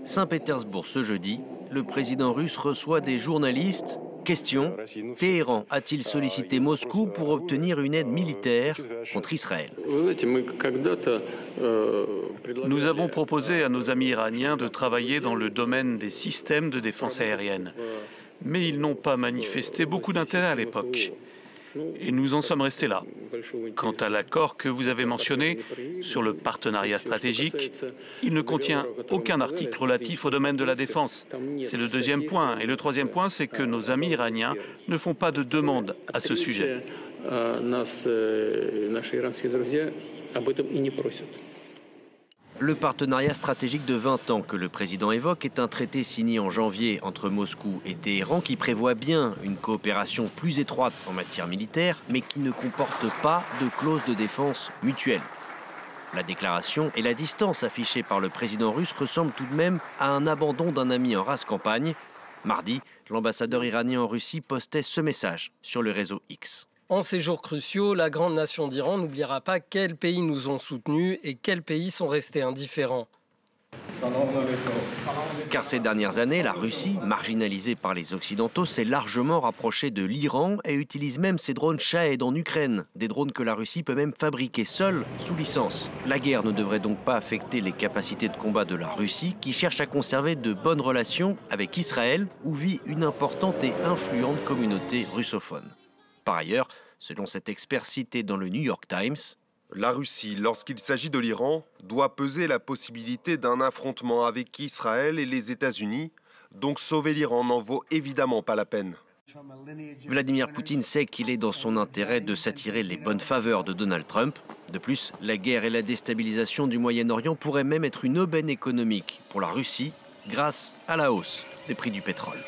Saint-Pétersbourg ce jeudi, le président russe reçoit des journalistes. Question, Téhéran a-t-il sollicité Moscou pour obtenir une aide militaire contre Israël? Nous avons proposé à nos amis iraniens de travailler dans le domaine des systèmes de défense aérienne. Mais ils n'ont pas manifesté beaucoup d'intérêt à l'époque. Et nous en sommes restés là. Quant à l'accord que vous avez mentionné sur le partenariat stratégique, il ne contient aucun article relatif au domaine de la défense. C'est le deuxième point. Et le troisième point, c'est que nos amis iraniens ne font pas de demande à ce sujet. Le partenariat stratégique de 20 ans que le président évoque est un traité signé en janvier entre Moscou et Téhéran qui prévoit bien une coopération plus étroite en matière militaire, mais qui ne comporte pas de clause de défense mutuelle. La déclaration et la distance affichée par le président russe ressemblent tout de même à un abandon d'un ami en rase campagne. Mardi, l'ambassadeur iranien en Russie postait ce message sur le réseau X. En ces jours cruciaux, la grande nation d'Iran n'oubliera pas quels pays nous ont soutenus et quels pays sont restés indifférents. Car ces dernières années, la Russie, marginalisée par les Occidentaux, s'est largement rapprochée de l'Iran et utilise même ses drones Shahed en Ukraine. Des drones que la Russie peut même fabriquer seule, sous licence. La guerre ne devrait donc pas affecter les capacités de combat de la Russie, qui cherche à conserver de bonnes relations avec Israël, où vit une importante et influente communauté russophone. Par ailleurs, selon cet expert cité dans le New York Times, la Russie, lorsqu'il s'agit de l'Iran, doit peser la possibilité d'un affrontement avec Israël et les États-Unis, donc sauver l'Iran n'en vaut évidemment pas la peine. Vladimir Poutine sait qu'il est dans son intérêt de s'attirer les bonnes faveurs de Donald Trump. De plus, la guerre et la déstabilisation du Moyen-Orient pourraient même être une aubaine économique pour la Russie grâce à la hausse des prix du pétrole.